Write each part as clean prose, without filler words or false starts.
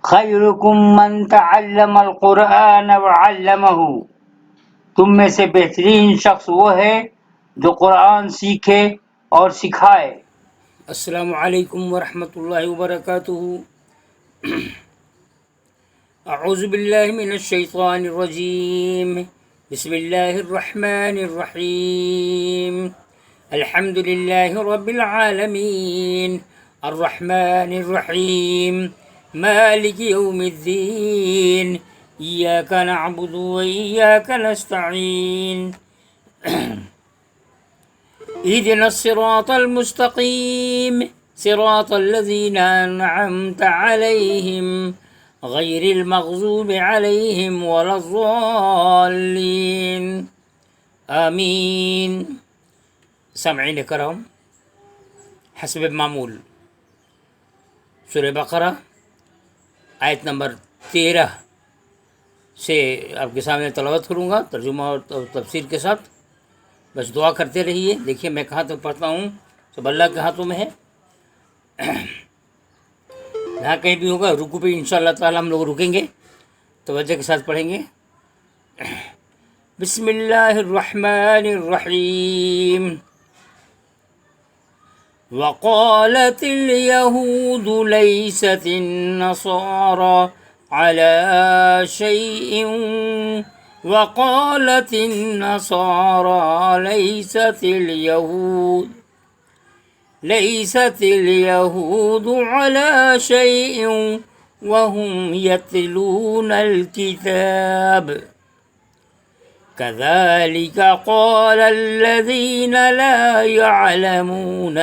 خیرکم من تعلم القرآن وعلمہ، تم میں سے بہترین شخص وہ ہے جو قرآن سیکھے اور سکھائے۔ السلام علیکم ورحمۃ اللہ وبرکاتہ۔ اعوذ باللہ من الشیطان الرجیم، بسم اللہ الرحمن الرحیم، الحمد للہ رب العالمین، الرحمن الرحیم، مالک یوم الدین، ایاک نعبد و ایاک نستعین، اهدنا الصراط المستقيم صراط الذين أنعمت عليهم غير المغضوب عليهم ولا الضالين آمین۔ سامعین کرام، حسب معمول سورہ بقرہ آیت نمبر 13 سے آپ کے سامنے تلاوت کروں گا، ترجمہ اور تفسیر کے ساتھ۔ بس دعا کرتے رہیے۔ دیکھیے میں کہاں تک پڑھتا ہوں، سب اللہ کے ہاتھوں میں ہے۔ یہاں کہیں بھی ہوگا رکو پہ انشاءاللہ تعالی ہم لوگ رکیں گے، توجہ کے ساتھ پڑھیں گے۔ بسم اللہ الرحمن الرحیم۔ وقالت اليهود ليست النصارى على شيء وقالت النصارى ليست اليهود على شيء وهم يتلون الكتاب كذلك قال الذين لا يعلمون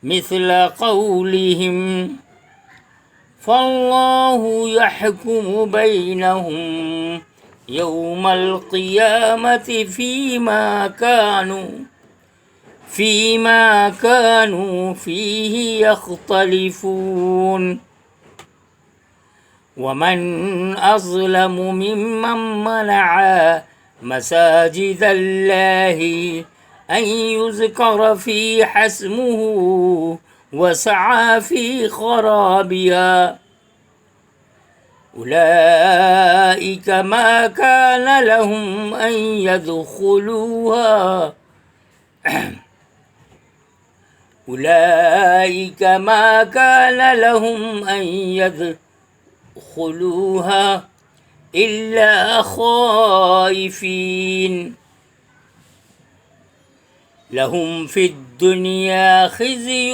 مثل قولهم فالله يحكم بينهم يوم القيامة فيما كانوا فيه يختلفون ومن أظلم ممن منع مساجد الله أن يذكر فيها اسمه وسعى في خرابها أولئك ما كان لهم أن يدخلوها إلا خائفين لهم في الدنيا خزي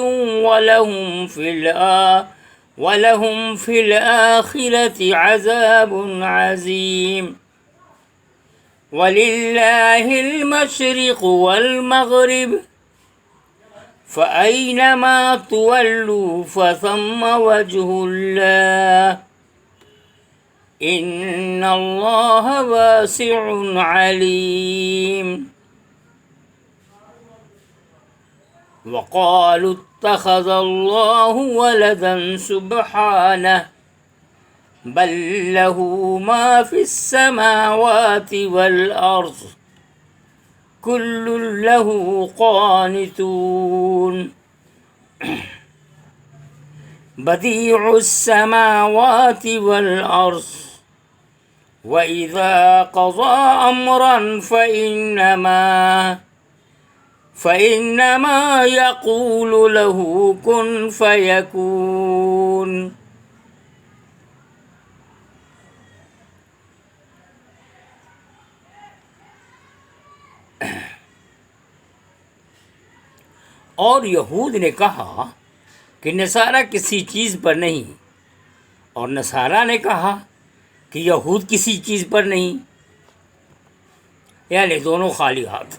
ولهم في الآخرة عذاب عظيم ولله المشرق والمغرب فأينما تولوا فثم وجه الله إن الله واسع عليم وقالوا اتخذ الله ولدا سبحانه بل له ما في السماوات والأرض كل له قانتون بديع السماوات والأرض وإذا قضى أمرا فإنما يقول له كن فيكون۔ اور یہود نے کہا کہ نصارہ کسی چیز پر نہیں، اور نصارہ نے کہا کہ یہود کسی چیز پر نہیں، یعنی دونوں خالی ہاتھ۔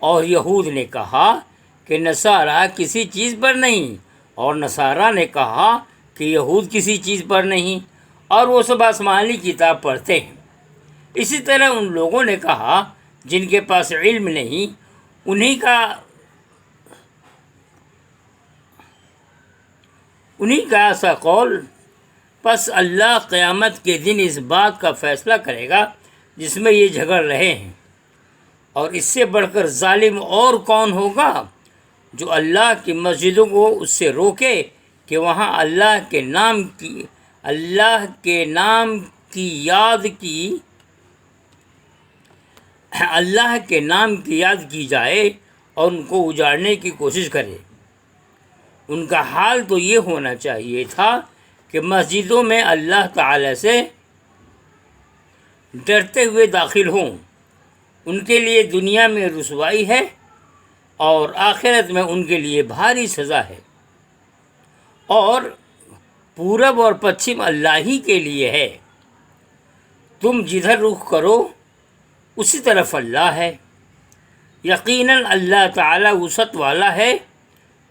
اور یہود نے کہا کہ نصارہ کسی چیز پر نہیں، اور نصارہ نے کہا کہ یہود کسی چیز پر نہیں، اور وہ سب آسمانی کتاب پڑھتے ہیں۔ اسی طرح ان لوگوں نے کہا جن کے پاس علم نہیں، انہی کا ایسا قول، پس اللہ قیامت کے دن اس بات کا فیصلہ کرے گا جس میں یہ جھگڑ رہے ہیں، اور اس سے بڑھ کر ظالم اور کون ہوگا جو اللہ کی مسجدوں کو اس سے روکے کہ وہاں اللہ اللہ کے نام کی یاد کی جائے اور ان کو اجاڑنے کی کوشش کرے۔ ان کا حال تو یہ ہونا چاہیے تھا کہ مسجدوں میں اللہ تعالی سے ڈرتے ہوئے داخل ہوں۔ ان کے لیے دنیا میں رسوائی ہے اور آخرت میں ان کے لیے بھاری سزا ہے، اور پورب اور پچھم اللہ ہی کے لیے ہے۔ تم جدھر رخ کرو اسی طرف اللہ ہے۔ یقیناً اللہ تعالی وسعت والا ہے،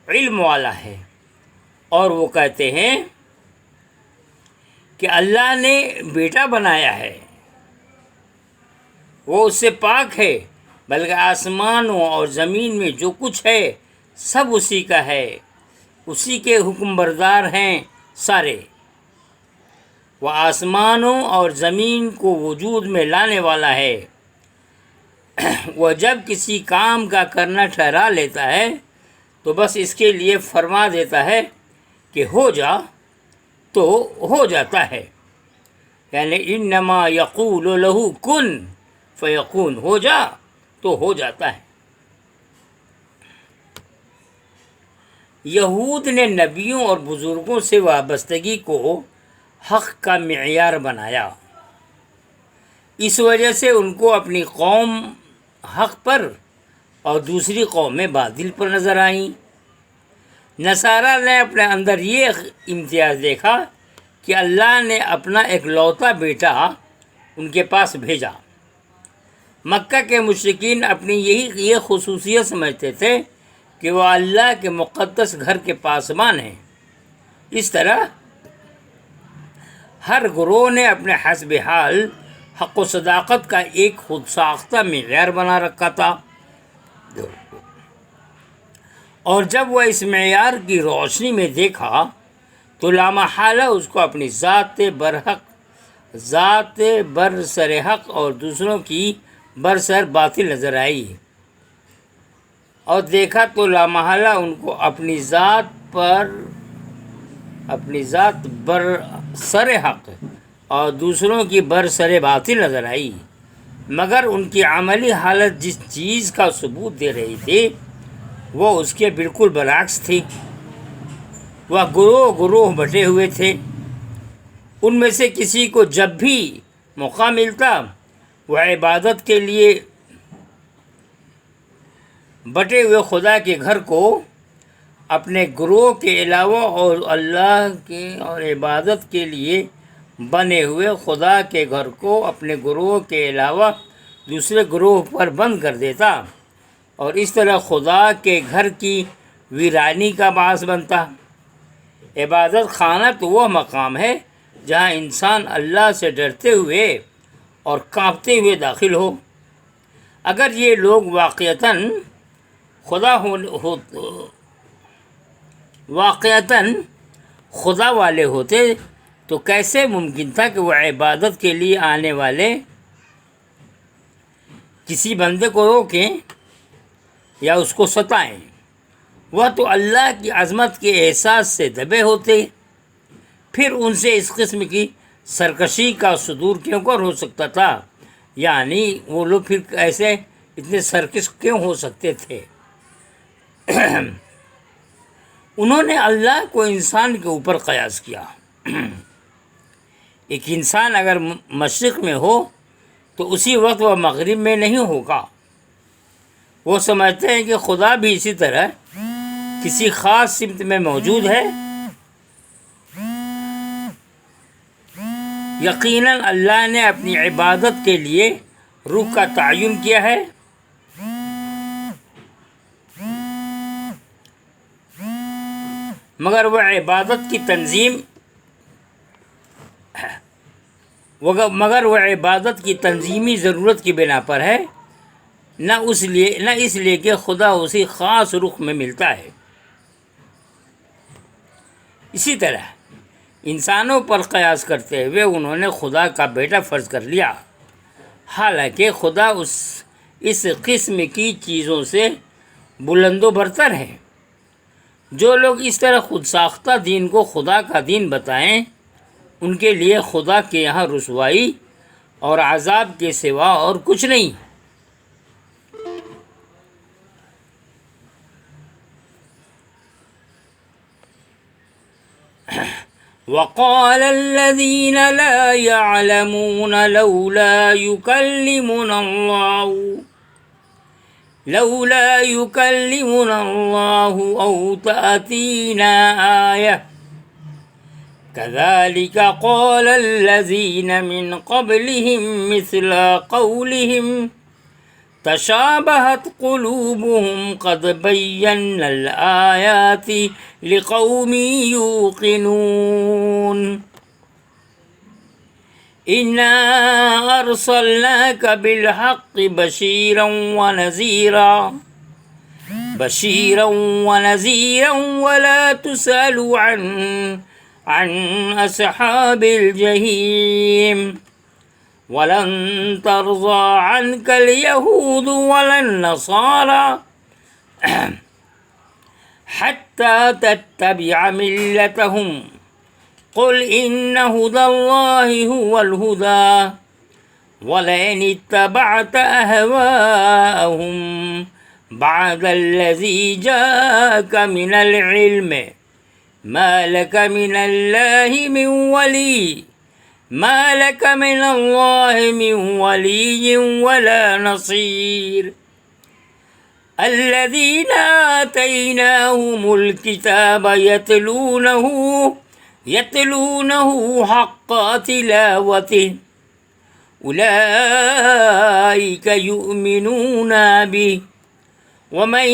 علم والا ہے۔ اور وہ کہتے ہیں کہ اللہ نے بیٹا بنایا ہے، وہ اس سے پاک ہے، بلکہ آسمانوں اور زمین میں جو کچھ ہے سب اسی کا ہے، اسی کے حکم بردار ہیں سارے۔ وہ آسمانوں اور زمین کو وجود میں لانے والا ہے۔ وہ جب کسی کام کا کرنا ٹھہرا لیتا ہے تو بس اس کے لیے فرما دیتا ہے کہ ہو جا تو ہو جاتا ہے، یعنی انما یقول لہ کن فیکون، ہو جا تو ہو جاتا ہے۔ یہود نے نبیوں اور بزرگوں سے وابستگی کو حق کا معیار بنایا، اس وجہ سے ان کو اپنی قوم حق پر اور دوسری قومیں باطل پر نظر آئیں۔ نصارہ نے اپنے اندر یہ امتیاز دیکھا کہ اللہ نے اپنا ایک لوتا بیٹا ان کے پاس بھیجا۔ مکہ کے مشرکین اپنی یہ خصوصیت سمجھتے تھے کہ وہ اللہ کے مقدس گھر کے پاسبان ہیں۔ اس طرح ہر گروہ نے اپنے حسب حال حق و صداقت کا ایک خود ساختہ معیار بنا رکھا تھا، اور جب وہ اس معیار کی روشنی میں دیکھا تو لامحالہ اس کو اپنی ذات برسر حق اور دوسروں کی برسر باطل نظر آئی، اور دیکھا تو لامحالہ ان کو اپنی ذات برسر حق اور دوسروں کی برسر باطل نظر آئی، مگر ان کی عملی حالت جس چیز کا ثبوت دے رہی تھی وہ اس کے بالکل برعکس تھی۔ وہ گروہ بٹے ہوئے تھے۔ ان میں سے کسی کو جب بھی موقع ملتا وہ عبادت کے لیے بٹے ہوئے خدا کے گھر کو اپنے گروہ کے علاوہ اور اللہ کے اور عبادت کے لیے بنے ہوئے خدا کے گھر کو اپنے گروہ کے علاوہ دوسرے گروہ پر بند کر دیتا، اور اس طرح خدا کے گھر کی ویرانی کا باعث بنتا۔ عبادت خانہ تو وہ مقام ہے جہاں انسان اللہ سے ڈرتے ہوئے اور کانپتے ہوئے داخل ہو۔ اگر یہ لوگ واقعتاً خدا والے ہوتے تو کیسے ممکن تھا کہ وہ عبادت کے لیے آنے والے کسی بندے کو روکیں یا اس کو ستائیں؟ وہ تو اللہ کی عظمت کے احساس سے دبے ہوتے، پھر ان سے اس قسم کی سرکشی کا صدور کیوں کر ہو سکتا تھا؟ یعنی وہ لوگ پھر ایسے اتنے سرکش کیوں ہو سکتے تھے؟ انہوں نے اللہ کو انسان کے اوپر قیاس کیا۔ ایک انسان اگر مشرق میں ہو تو اسی وقت وہ مغرب میں نہیں ہوگا۔ وہ سمجھتے ہیں کہ خدا بھی اسی طرح کسی خاص سمت میں موجود ہے۔ یقیناً اللہ نے اپنی عبادت کے لیے روح کا تعین کیا ہے، مگر وہ عبادت کی تنظیمی ضرورت کی بنا پر ہے، نہ اس لیے کہ خدا اسی خاص رخ میں ملتا ہے۔ اسی طرح انسانوں پر قیاس کرتے ہوئے انہوں نے خدا کا بیٹا فرض کر لیا، حالانکہ خدا اس قسم کی چیزوں سے بلند و برتر ہے۔ جو لوگ اس طرح خود ساختہ دین کو خدا کا دین بتائیں ان کے لیے خدا کے یہاں رسوائی اور عذاب کے سوا اور کچھ نہیں۔ وقال الذين لا يعلمون لولا يكلمنا الله أو تأتينا آية كذلك قال الذين من قبلهم مثل قولهم تشابهت قلوبهم قد بينا الآيات لقوم يوقنون إنا أرسلناك بالحق بشيرا ونذيرا ولا تسأل عن أصحاب الجحيم ولن ترضى عنك اليهود ولا النصارى حتى تتبع ملتهم قل إن هدى الله هو الهدى ولئن اتبعت أهواءهم بعد الذي جاءك من العلم ما لك من الله من ولي ولا نصير الذين آتيناهم الكتاب يتلونه حق تلاوته أولئك يؤمنون به ومن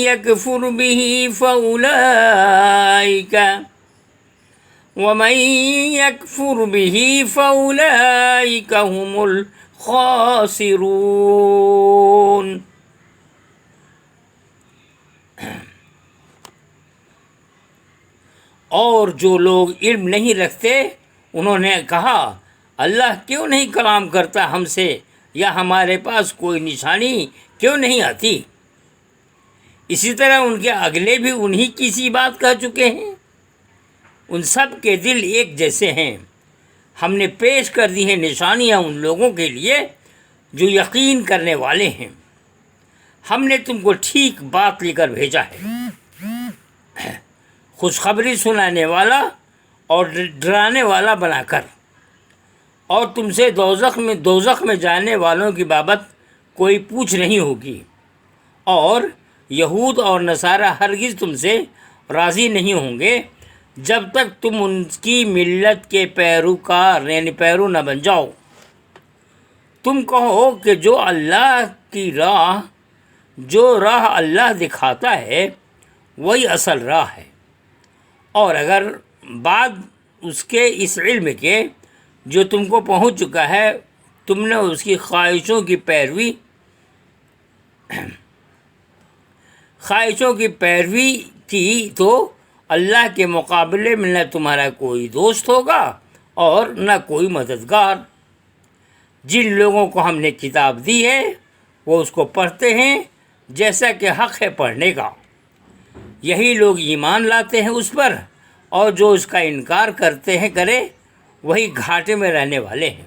يكفر به فأولئك هم الخاسرون۔ اور جو لوگ علم نہیں رکھتے انہوں نے کہا اللہ کیوں نہیں کلام کرتا ہم سے، یا ہمارے پاس کوئی نشانی کیوں نہیں آتی؟ اسی طرح ان کے اگلے بھی انہی کی سی بات کہہ چکے ہیں۔ ان سب کے دل ایک جیسے ہیں۔ ہم نے پیش کر دی ہیں نشانیاں ان لوگوں کے لیے جو یقین کرنے والے ہیں۔ ہم نے تم کو ٹھیک بات لے کر بھیجا ہے، خوشخبری سنانے والا اور ڈرانے والا بنا کر، اور تم سے دوزخ میں جانے والوں کی بابت کوئی پوچھ نہیں ہوگی، اور یہود اور نصارہ ہرگز تم سے راضی نہیں ہوں گے جب تک تم ان کی ملت کے پیروکار یعنی پیرو نہ بن جاؤ۔ تم کہو کہ جو راہ اللہ دکھاتا ہے وہی اصل راہ ہے، اور اگر بعد اس کے اس علم کے جو تم کو پہنچ چکا ہے تم نے اس کی خواہشوں کی پیروی کی تو اللہ کے مقابلے میں نہ تمہارا کوئی دوست ہوگا اور نہ کوئی مددگار۔ جن لوگوں کو ہم نے کتاب دی ہے وہ اس کو پڑھتے ہیں جیسا کہ حق ہے پڑھنے کا، یہی لوگ ایمان لاتے ہیں اس پر، اور جو اس کا انکار کرے وہی گھاٹے میں رہنے والے ہیں۔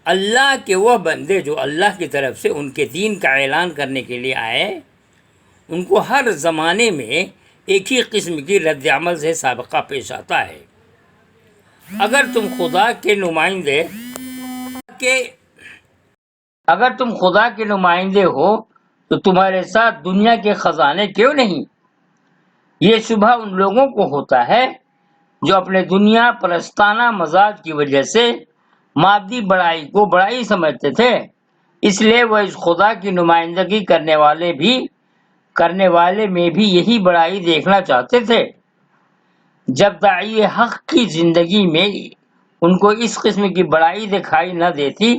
اللہ کے وہ بندے جو اللہ کی طرف سے ان کے دین کا اعلان کرنے کے لیے آئے، ان کو ہر زمانے میں ایک ہی قسم کی رد عمل سے سابقہ پیش آتا ہے۔ اگر تم خدا کے نمائندے ہو تو تمہارے ساتھ دنیا کے خزانے کیوں نہیں؟ یہ شبہ ان لوگوں کو ہوتا ہے جو اپنے دنیا پرستانہ مزاج کی وجہ سے مادی بڑائی کو بڑائی سمجھتے تھے، اس لیے وہ اس خدا کی نمائندگی کرنے والے میں بھی یہی بڑائی دیکھنا چاہتے تھے۔ جب داعی حق کی زندگی میں ان کو اس قسم کی بڑائی دکھائی نہ دیتی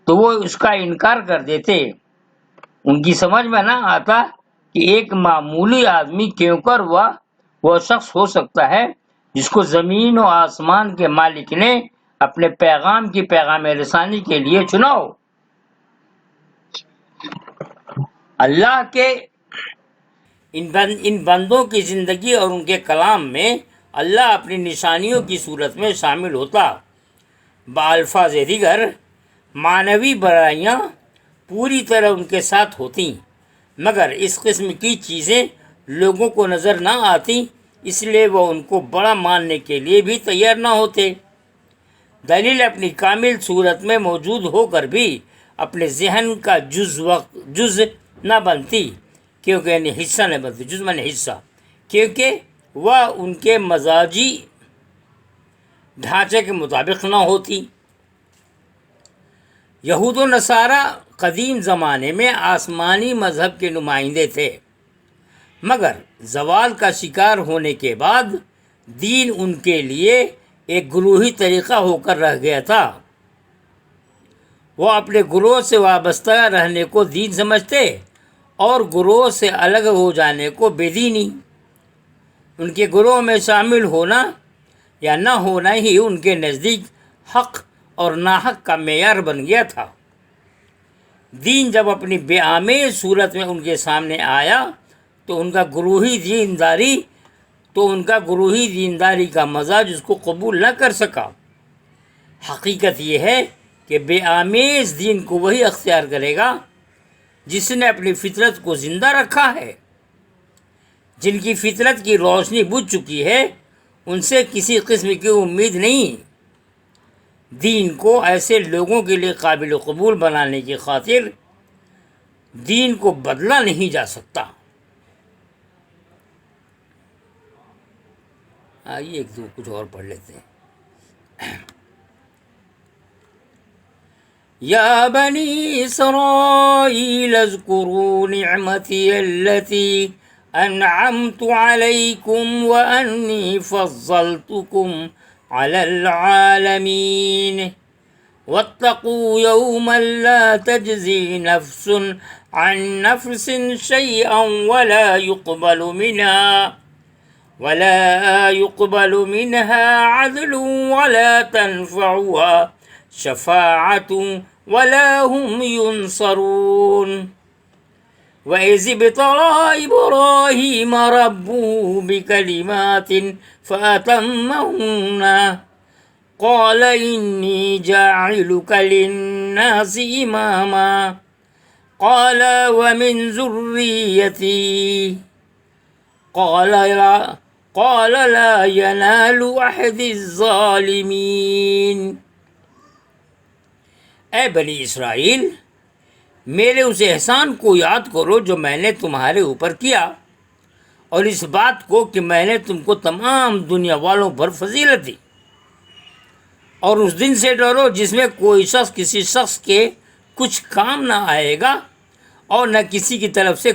تو وہ اس کا انکار کر دیتے۔ ان کی سمجھ میں نہ آتا کہ ایک معمولی آدمی کیوں کر وہ شخص ہو سکتا ہے جس کو زمین و آسمان کے مالک نے اپنے پیغام رسانی کے لیے چنا ہو۔ اللہ کے ان بندوں کی زندگی اور ان کے کلام میں اللہ اپنی نشانیوں کی صورت میں شامل ہوتا۔ بالفاظ دیگر معنوی برائیاں پوری طرح ان کے ساتھ ہوتیں، مگر اس قسم کی چیزیں لوگوں کو نظر نہ آتی، اس لیے وہ ان کو بڑا ماننے کے لیے بھی تیار نہ ہوتے۔ دلیل اپنی کامل صورت میں موجود ہو کر بھی اپنے ذہن کا جز نہ بنتی، کیونکہ یعنی حصہ نہ بنتی، جز مانے حصہ، کیونکہ وہ ان کے مزاجی ڈھانچے کے مطابق نہ ہوتی۔ یہود و نصارہ قدیم زمانے میں آسمانی مذہب کے نمائندے تھے، مگر زوال کا شکار ہونے کے بعد دین ان کے لیے ایک گروہی طریقہ ہو کر رہ گیا تھا۔ وہ اپنے گروہ سے وابستہ رہنے کو دین سمجھتے اور گروہ سے الگ ہو جانے کو بے دینی۔ ان کے گروہ میں شامل ہونا یا نہ ہونا ہی ان کے نزدیک حق اور ناحق کا معیار بن گیا تھا۔ دین جب اپنی بے آمیز صورت میں ان کے سامنے آیا تو ان کا گروہی دینداری کا مزاج اس کو قبول نہ کر سکا۔ حقیقت یہ ہے کہ بے آمیز دین کو وہی اختیار کرے گا جس نے اپنی فطرت کو زندہ رکھا ہے۔ جن کی فطرت کی روشنی بجھ چکی ہے ان سے کسی قسم کی امید نہیں۔ دین کو ایسے لوگوں کے لیے قابل قبول بنانے کی خاطر دین کو بدلا نہیں جا سکتا۔ آئیے ایک دو کچھ اور پڑھ لیتے ہیں۔ یا بنی اسرائیل اذکروا نعمتی التي انعمت علیکم وانی فضلتکم علی العالمین واتقوا یوما لا تجزی نفس عن نفس شیئا ولا يقبل منها عدل ولا تنفعها شفاعة ولا هم ينصرون وإذ ابتلى إبراهيم ربه بكلمات فأتمهن قال إني جاعلك للناس إماما قال ومن ذريتي قال لا ينال عهد الظالمین۔ اے بنی اسرائیل، میرے اس احسان کو یاد کرو جو میں نے تمہارے اوپر کیا، اور اس بات کو کہ میں نے تم کو تمام دنیا والوں پر فضیلت دی، اور اس دن سے ڈرو جس میں کوئی شخص کسی شخص کے کچھ کام نہ آئے گا، اور نہ کسی کی طرف سے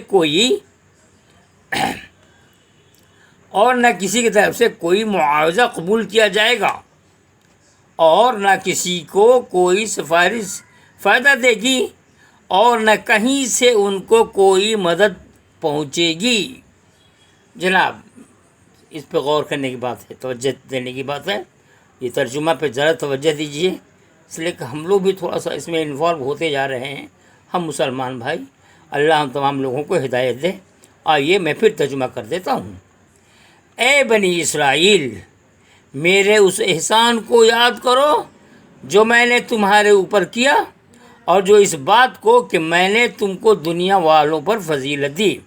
کوئی معاوضہ قبول کیا جائے گا، اور نہ کسی کو کوئی سفارش فائدہ دے گی، اور نہ کہیں سے ان کو کوئی مدد پہنچے گی۔ جناب، اس پہ غور کرنے کی بات ہے، توجہ دینے کی بات ہے۔ یہ ترجمہ پہ ذرا توجہ دیجیے، اس لیے کہ ہم لوگ بھی تھوڑا سا اس میں انوالو ہوتے جا رہے ہیں، ہم مسلمان بھائی۔ اللہ ہم تمام لوگوں کو ہدایت دے۔ آئیے میں پھر ترجمہ کر دیتا ہوں۔ اے بنی اسرائیل، میرے اس احسان کو یاد کرو جو میں نے تمہارے اوپر کیا، اور جو اس بات کو کہ میں نے تم کو دنیا والوں پر فضیلت دی،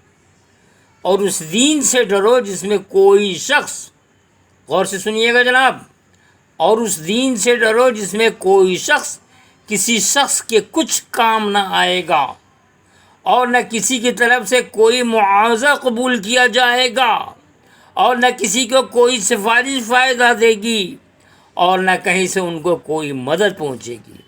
اور اس دین سے ڈرو جس میں کوئی شخص، غور سے سنیے گا جناب، اور اس دین سے ڈرو جس میں کوئی شخص کسی شخص کے کچھ کام نہ آئے گا، اور نہ کسی کی طرف سے کوئی معاوضہ قبول کیا جائے گا، اور نہ کسی کو کوئی سفارش فائدہ دے گی، اور نہ کہیں سے ان کو کوئی مدد پہنچے گی۔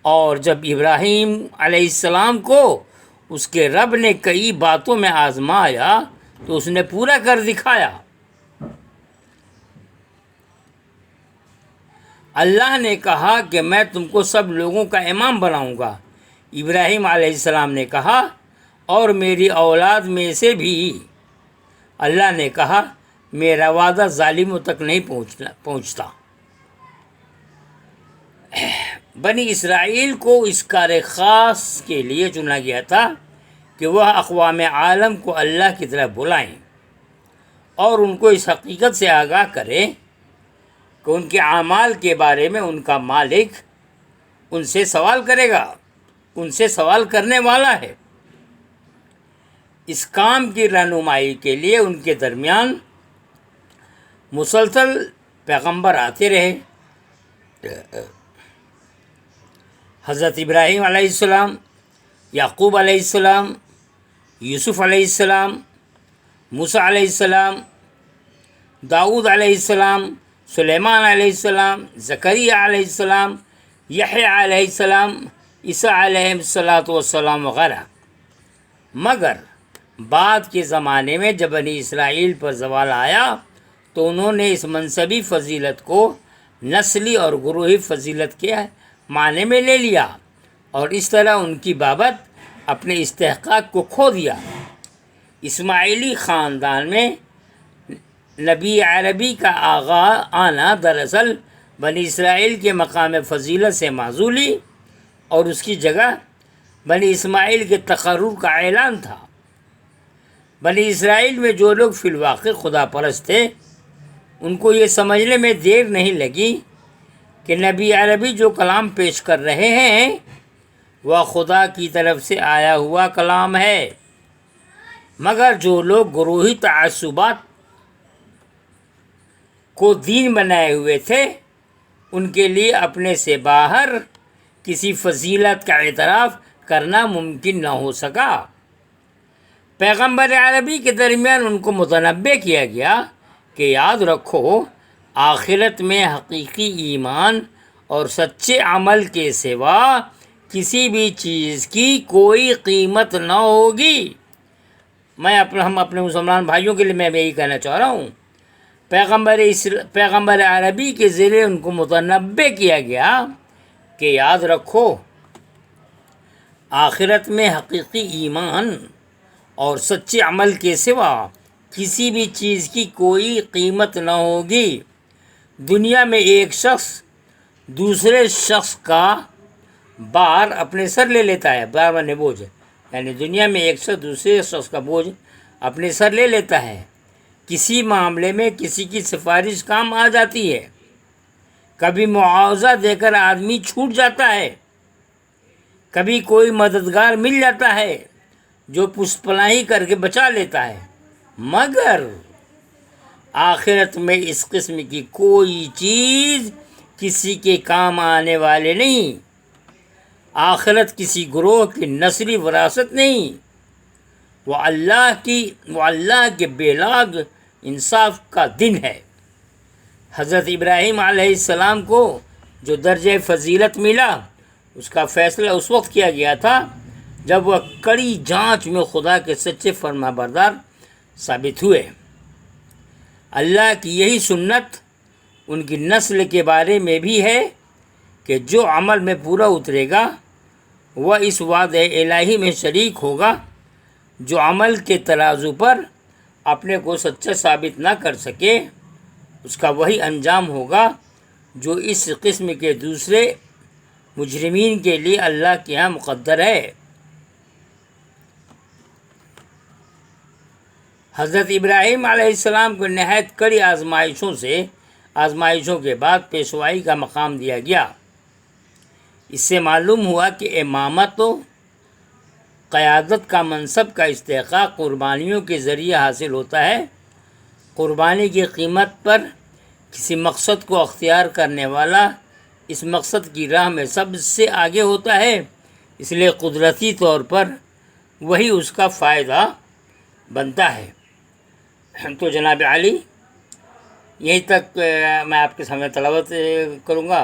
اور جب ابراہیم علیہ السلام کو اس کے رب نے کئی باتوں میں آزمایا تو اس نے پورا کر دکھایا۔ اللہ نے کہا کہ میں تم کو سب لوگوں کا امام بناؤں گا۔ ابراہیم علیہ السلام نے کہا اور میری اولاد میں سے بھی۔ اللہ نے کہا میرا وعدہ ظالموں تک نہیں پہنچتا۔ بنی اسرائیل کو اس کار خاص کے لیے چنا گیا تھا کہ وہ اقوام عالم کو اللہ کی طرف بلائیں اور ان کو اس حقیقت سے آگاہ کریں کہ ان کے اعمال کے بارے میں ان کا مالک ان سے سوال کرے گا، ان سے سوال کرنے والا ہے۔ اس کام کی رہنمائی کے لیے ان کے درمیان مسلسل پیغمبر آتے رہے۔ حضرت ابراہیم علیہ السلام، یعقوب علیہ السلام، یوسف علیہ السلام، موسیٰ علیہ السلام، داؤد علیہ السلام، سلیمان علیہ السلام، زکریا علیہ السلام، یحییٰ علیہ السلام، عیسیٰ علیہ السلام وغیرہ۔ مگر بعد کے زمانے میں جب بنی اسرائیل پر زوال آیا تو انہوں نے اس منصبی فضیلت کو نسلی اور گروہی فضیلت کے معنی میں لے لیا اور اس طرح ان کی بابت اپنے استحقاق کو کھو دیا۔ اسماعیلی خاندان میں نبی عربی کا آنا دراصل بنی اسرائیل کے مقام فضیلت سے معزولی اور اس کی جگہ بنی اسماعیل کے تقرر کا اعلان تھا۔ بنی اسرائیل میں جو لوگ فی الواقع خدا پرست تھے ان کو یہ سمجھنے میں دیر نہیں لگی کہ نبی عربی جو کلام پیش کر رہے ہیں وہ خدا کی طرف سے آیا ہوا کلام ہے۔ مگر جو لوگ گروہی تعصبات کو دین بنائے ہوئے تھے ان کے لیے اپنے سے باہر کسی فضیلت کا اعتراف کرنا ممکن نہ ہو سکا۔ پیغمبر عربی کے درمیان ان کو متنبہ کیا گیا کہ یاد رکھو آخرت میں حقیقی ایمان اور سچے عمل کے سوا کسی بھی چیز کی کوئی قیمت نہ ہوگی۔ ہم اپنے مسلمان بھائیوں کے لیے میں یہی کہنا چاہ رہا ہوں، پیغمبر عربی کے ذریعے ان کو متنبہ کیا گیا کہ یاد رکھو آخرت میں حقیقی ایمان اور سچے عمل کے سوا کسی بھی چیز کی کوئی قیمت نہ ہوگی۔ دنیا میں ایک شخص دوسرے شخص کا بار اپنے سر لے لیتا ہے، بار معنی بوجھ، یعنی دنیا میں ایک شخص دوسرے شخص کا بوجھ اپنے سر لے لیتا ہے۔ کسی معاملے میں کسی کی سفارش کام آ جاتی ہے، کبھی معاوضہ دے کر آدمی چھوٹ جاتا ہے، کبھی کوئی مددگار مل جاتا ہے جو پشپناہی کر کے بچا لیتا ہے، مگر آخرت میں اس قسم کی کوئی چیز کسی کے کام آنے والے نہیں۔ آخرت کسی گروہ کی نسلی وراثت نہیں، وہ اللہ کے بے لاگ انصاف کا دن ہے۔ حضرت ابراہیم علیہ السلام کو جو درجہ فضیلت ملا اس کا فیصلہ اس وقت کیا گیا تھا جب وہ کڑی جانچ میں خدا کے سچے فرما بردار ثابت ہوئے۔ اللہ کی یہی سنت ان کی نسل کے بارے میں بھی ہے کہ جو عمل میں پورا اترے گا وہ اس وعدہ الہی میں شریک ہوگا۔ جو عمل کے ترازو پر اپنے کو سچا ثابت نہ کر سکے اس کا وہی انجام ہوگا جو اس قسم کے دوسرے مجرمین کے لیے اللہ کے ہاں مقدر ہے۔ حضرت ابراہیم علیہ السلام کو نہایت کڑی آزمائشوں کے بعد پیشوائی کا مقام دیا گیا۔ اس سے معلوم ہوا کہ امامت و قیادت کا منصب کا استحقاق قربانیوں کے ذریعے حاصل ہوتا ہے۔ قربانی کی قیمت پر کسی مقصد کو اختیار کرنے والا اس مقصد کی راہ میں سب سے آگے ہوتا ہے، اس لیے قدرتی طور پر وہی اس کا فائدہ بنتا ہے۔ تو جناب علی، یہیں تک میں آپ کے سامنے تلاوت کروں گا،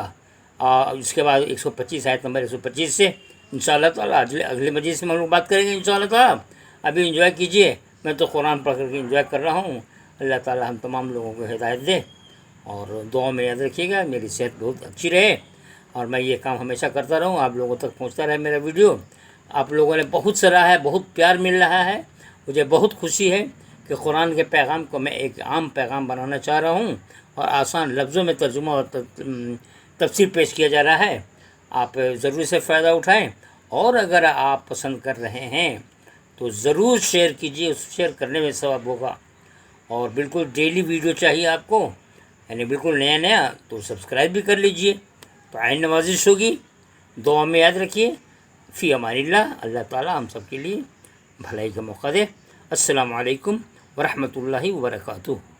اور اس کے بعد 125 آیت نمبر 125 سے انشاءاللہ تعالیٰ اگلے مجلس میں ہم لوگ بات کریں گے انشاءاللہ تعالیٰ۔ ابھی انجوائے کیجئے، میں تو قرآن پڑھ کر کے انجوائے کر رہا ہوں۔ اللہ تعالیٰ ہم تمام لوگوں کو ہدایت دے، اور دعاؤں میں یاد رکھیے گا میری صحت بہت اچھی رہے اور میں یہ کام ہمیشہ کرتا رہوں، آپ لوگوں تک پہنچتا رہے میرا ویڈیو۔ آپ لوگوں نے بہت سراہا ہے، بہت پیار مل رہا ہے، مجھے بہت خوشی ہے کہ قرآن کے پیغام کو میں ایک عام پیغام بنانا چاہ رہا ہوں اور آسان لفظوں میں ترجمہ اور تفسیر پیش کیا جا رہا ہے۔ آپ ضرور سے فائدہ اٹھائیں، اور اگر آپ پسند کر رہے ہیں تو ضرور شیئر کیجیے، اس شیئر کرنے میں ثواب ہوگا. اور بالکل ڈیلی ویڈیو چاہیے آپ کو، یعنی بالکل نیا نیا، تو سبسکرائب بھی کر لیجئے. تو عین نوازش ہوگی. دعا میں یاد رکھیے. فی امان اللہ. اللہ تعالیٰ ہم سب کے لیے بھلائی کا موقع دے. السلام علیکم ورحمۃ اللہ وبرکاتہ.